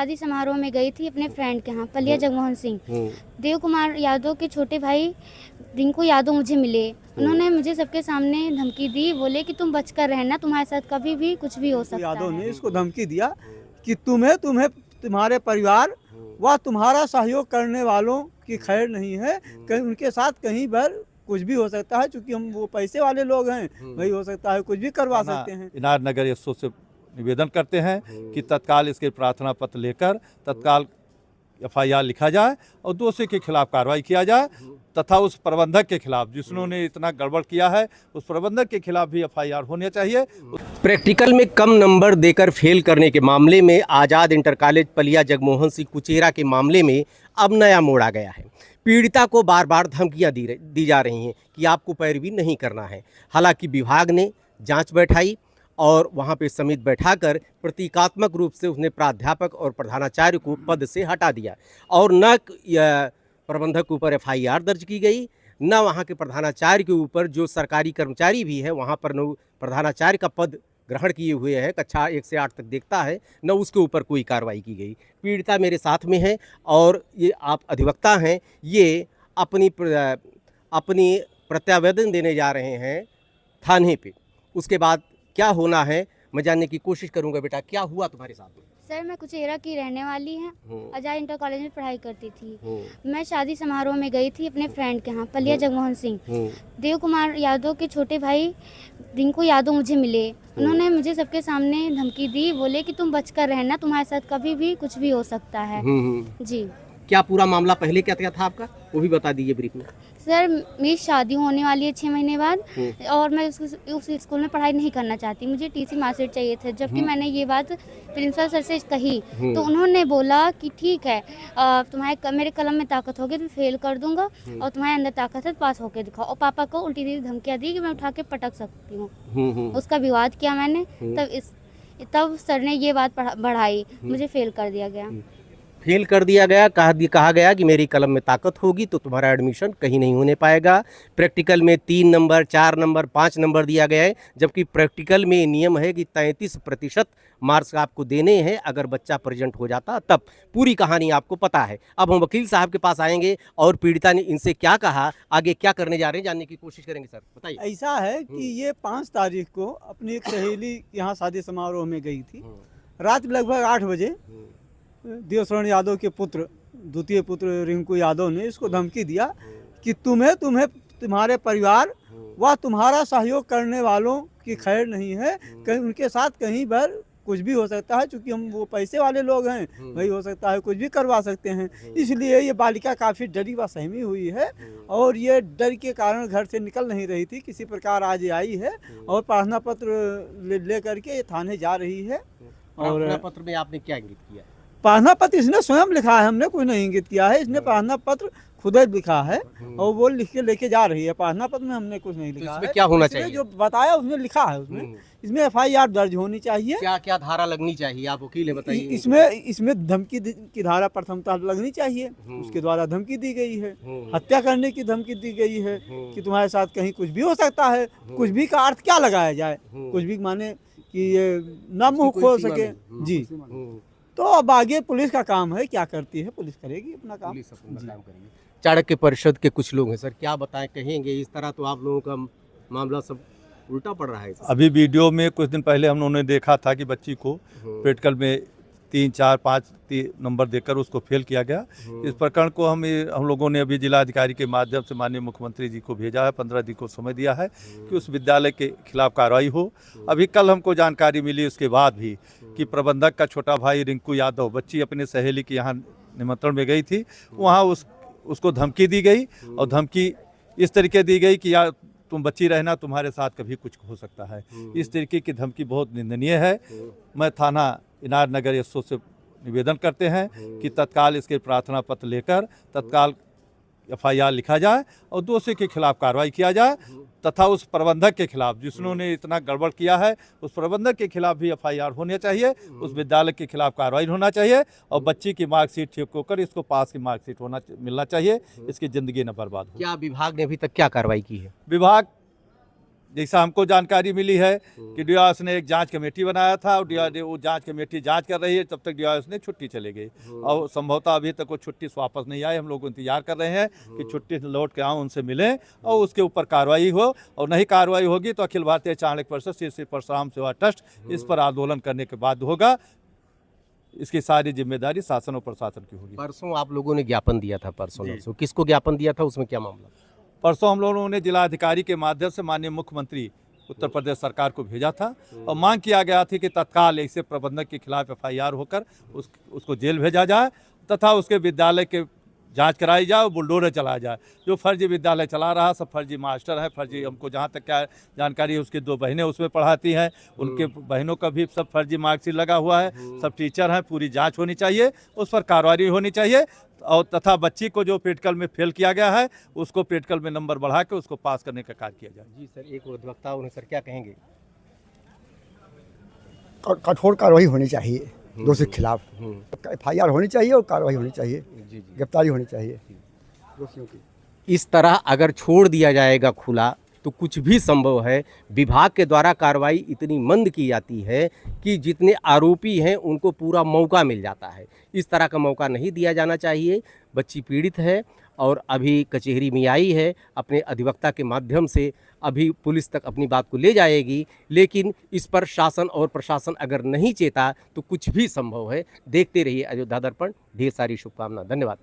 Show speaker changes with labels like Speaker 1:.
Speaker 1: शादी समारोह में गई थी अपने फ्रेंड के यहाँ, पलिया जगमोहन सिंह। देव कुमार यादव के छोटे भाई रिंकू यादव मुझे मिले। उन्होंने मुझे सबके सामने धमकी दी, बोले कि तुम बचकर रहना, तुम्हारे साथ कभी भी कुछ भी हो सकता
Speaker 2: यादव
Speaker 1: है।
Speaker 2: ने इसको धमकी दिया कि तुम्हें तुम्हें तुम्हारे परिवार व तुम्हारा सहयोग करने वालों की खैर नहीं है, कहीं उनके साथ कहीं पर कुछ भी हो सकता है, क्योंकि हम वो पैसे वाले लोग हैं, वही हो सकता है, कुछ भी करवा सकते हैं।
Speaker 3: इनार नगर एसओ से निवेदन करते हैं कि तत्काल इसके प्रार्थना पत्र लेकर तत्काल एफआईआर लिखा जाए और दोषी के खिलाफ कार्रवाई किया जाए तथा उस प्रबंधक के खिलाफ जिसने इतना गड़बड़ किया है उस प्रबंधक के खिलाफ भी एफआईआर होनी चाहिए।
Speaker 4: प्रैक्टिकल में कम नंबर देकर फेल करने के मामले में आज़ाद इंटर कॉलेज पलिया जगमोहन सिंह कुचेरा के मामले में अब नया मोड़ आ गया है। पीड़िता को बार बार धमकियां दी जा रही हैं कि आपको पैरवी नहीं करना है। हालांकि विभाग ने जांच बैठाई और वहां पे समिति बैठाकर प्रतीकात्मक रूप से उसने प्राध्यापक और प्रधानाचार्य को पद से हटा दिया और न प्रबंधक के ऊपर एफआईआर दर्ज की गई, न वहां के प्रधानाचार्य के ऊपर जो सरकारी कर्मचारी भी है वहां पर न प्रधानाचार्य का पद ग्रहण किए हुए है, कक्षा 1 से 8 तक देखता है, न उसके ऊपर कोई कार्रवाई की गई। पीड़िता मेरे साथ में है और ये आप अधिवक्ता हैं, ये अपनी प्रत्यावेदन देने जा रहे हैं थाने पे। उसके बाद क्या होना है मैं जानने की कोशिश करूंगा। बेटा क्या हुआ तुम्हारे साथ में?
Speaker 1: सर मैं कुचेरा की रहने वाली हूँ, आज़ाद इंटर कॉलेज में पढ़ाई करती थी। मैं शादी समारोह में गई थी अपने फ्रेंड के यहाँ, पलिया जगमोहन सिंह। देव कुमार यादव के छोटे भाई रिंकू यादव मुझे मिले। उन्होंने मुझे सबके सामने धमकी दी, बोले कि तुम बचकर रहना, तुम्हारे साथ कभी भी कुछ भी हो सकता है। जी।
Speaker 4: क्या पूरा मामला पहले क्या था आपका, वो भी बता दीजिए ब्रीफ में।
Speaker 1: सर मेरी शादी होने वाली है 6 महीने बाद और मैं उस स्कूल में पढ़ाई नहीं करना चाहती, मुझे टीसी मार्कशीट चाहिए थे। जबकि मैंने ये बात प्रिंसिपल सर से कही तो उन्होंने बोला कि ठीक है, मेरे कलम में ताकत होगी तो फेल कर दूंगा और तुम्हारे अंदर ताकत है तो पास होकर दिखाओ। और पापा को उल्टी सीधी धमकियाँ दी कि मैं उठा के पटक सकती हूँ। उसका विवाद किया मैंने, तब सर ने ये बात बढ़ाई, मुझे फेल कर दिया गया।
Speaker 4: फेल कर दिया गया, कहा गया कि मेरी कलम में ताकत होगी तो तुम्हारा एडमिशन कहीं नहीं होने पाएगा। प्रैक्टिकल में 3 नंबर 4 नंबर 5 नंबर दिया गया है, जबकि प्रैक्टिकल में नियम है कि 33% मार्क्स आपको देने हैं अगर बच्चा प्रेजेंट हो जाता तब। पूरी कहानी आपको पता है। अब हम वकील साहब के पास आएंगे और पीड़िता ने इनसे क्या कहा, आगे क्या करने जा रहे हैं जानने की कोशिश करेंगे। सर बताइए।
Speaker 2: ऐसा है कि ये 5 तारीख को अपनी एक सहेली यहाँ शादी समारोह में गई थी। रात लगभग 8 बजे देवशरण यादव के पुत्र, द्वितीय पुत्र रिंकू यादव ने इसको धमकी दिया कि तुम्हें तुम्हारे परिवार व तुम्हारा सहयोग करने वालों की खैर नहीं है, कहीं उनके साथ कहीं पर कुछ भी हो सकता है, क्योंकि हम वो पैसे वाले लोग हैं, वही हो सकता है, कुछ भी करवा सकते हैं। इसलिए ये बालिका काफ़ी डरी व सहमी हुई है और ये डर के कारण घर से निकल नहीं रही थी। किसी प्रकार आज आई है और प्रार्थना पत्र ले करके ये थाने जा रही है। और
Speaker 4: प्रार्थना पत्र में आपने क्या इंगित किया?
Speaker 2: प्रार्थना पत्र इसने स्वयं लिखा है, हमने कुछ नहीं इंगित किया है। इसने प्रार्थना पत्र खुद ही लिखा है और वो लिख के लेके जा रही है। प्रार्थना पत्र में हमने कुछ नहीं लिखा
Speaker 4: इसमें
Speaker 2: है।
Speaker 4: क्या होना चाहिए?
Speaker 2: जो बताया उसने लिखा है, इसमें एफआईआर दर्ज होनी चाहिए।
Speaker 4: क्या क्या धारा लगनी चाहिए, आप वकील है बताइए।
Speaker 2: इसमें धमकी की धारा प्रथमतः लगनी चाहिए। उसके द्वारा धमकी दी गई है, हत्या करने की धमकी दी गई है कि तुम्हारे साथ कहीं कुछ भी हो सकता है। कुछ भी का अर्थ क्या लगाया जाए? कुछ भी माने कि ये न मुँह खोल सके। जी, तो अब आगे पुलिस का काम है, क्या करती है पुलिस करेगी अपना काम।
Speaker 4: पुलिस अपना काम करेगी। चाणक्य परिषद के कुछ लोग हैं सर, क्या बताएं, कहेंगे इस तरह तो आप लोगों का मामला सब उल्टा पड़ रहा है।
Speaker 3: अभी वीडियो में कुछ दिन पहले हम लोगों ने देखा था कि बच्ची को प्रैक्टिकल में 3, 4, 5 नंबर देकर उसको फेल किया गया। इस प्रकरण को हम लोगों ने अभी जिलाधिकारी के माध्यम से माननीय मुख्यमंत्री जी को भेजा है। 15 दिन को समय दिया है कि उस विद्यालय के खिलाफ कार्रवाई हो। अभी कल हमको जानकारी मिली उसके बाद भी कि प्रबंधक का छोटा भाई रिंकू यादव, बच्ची अपनी सहेली के यहाँ निमंत्रण में गई थी, वहाँ उसको धमकी दी गई और धमकी इस तरीके दी गई कि यार तुम बच्ची रहना, तुम्हारे साथ कभी कुछ हो सकता है। इस तरीके की धमकी बहुत निंदनीय है। मैं थाना इनार नगर एसओ से निवेदन करते हैं कि तत्काल इसके प्रार्थना पत्र लेकर तत्काल एफआईआर लिखा जाए और दोषी के खिलाफ कार्रवाई किया जाए तथा उस प्रबंधक के खिलाफ जिसने इतना गड़बड़ किया है उस प्रबंधक के खिलाफ भी एफआईआर होनी चाहिए। उस विद्यालय के खिलाफ कार्रवाई होना चाहिए और बच्ची की मार्कशीट ठीक होकर इसको पास की मार्कशीट मिलना चाहिए। इसकी ज़िंदगी न बर्बाद हो।
Speaker 4: क्या विभाग ने अभी तक क्या कार्रवाई की है?
Speaker 3: विभाग जैसा हमको जानकारी मिली है कि डीआरएस ने एक जांच कमेटी बनाया था और वो जांच कमेटी जांच कर रही है, तब तक डीआरएस ने छुट्टी चले गई और संभवतः अभी तक वो छुट्टी से वापस नहीं आए। हम लोग इंतजार कर रहे हैं कि छुट्टी से लौट के आऊँ, उनसे मिलें और उसके ऊपर कार्रवाई हो, और नहीं कार्रवाई होगी तो अखिल भारतीय चाणक्य परिषद श्री श्री परशुराम सेवा ट्रस्ट इस पर आंदोलन करने के बाद होगा। इसकी सारी जिम्मेदारी शासन और प्रशासन की होगी।
Speaker 4: परसों आप लोगों ने ज्ञापन दिया था, परसों किसको ज्ञापन दिया था, उसमें क्या मामला?
Speaker 3: परसों हम लोगों ने जिलाधिकारी के माध्यम से माननीय मुख्यमंत्री उत्तर प्रदेश सरकार को भेजा था और मांग किया गया था कि तत्काल ऐसे प्रबंधक के खिलाफ एफआईआर होकर उसको जेल भेजा जाए तथा उसके विद्यालय के जांच कराई जाए और बुलडोजर चलाया जाए। जो फर्जी विद्यालय चला रहा सब फर्जी मास्टर है, फर्जी, हमको जहाँ तक क्या जानकारी है उसकी 2 बहनें उसमें पढ़ाती हैं, उनके बहनों का भी सब फर्जी मार्कशीट लगा हुआ है, सब टीचर हैं। पूरी जांच होनी चाहिए, उस पर कार्रवाई होनी चाहिए और तथा बच्ची को जो प्रैक्टिकल में फेल किया गया है उसको प्रैक्टिकल में नंबर बढ़ा के उसको पास करने का कार्य किया जाए।
Speaker 4: जी सर, एक अधिवक्ता उन्हें सर क्या कहेंगे?
Speaker 5: कठोर कार्रवाई होनी चाहिए दोषी के खिलाफ, एफआईआर होनी चाहिए और कार्रवाई होनी चाहिए, गिरफ्तारी होनी चाहिए दोषियों की।
Speaker 4: इस तरह अगर छोड़ दिया जाएगा खुला तो कुछ भी संभव है। विभाग के द्वारा कार्रवाई इतनी मंद की जाती है कि जितने आरोपी हैं उनको पूरा मौका मिल जाता है। इस तरह का मौका नहीं दिया जाना चाहिए। बच्ची पीड़ित है और अभी कचहरी में आई है, अपने अधिवक्ता के माध्यम से अभी पुलिस तक अपनी बात को ले जाएगी, लेकिन इस पर शासन और प्रशासन अगर नहीं चेता तो कुछ भी संभव है। देखते रहिए अयोध्या दर्पण। ढेर सारी शुभकामना। धन्यवाद।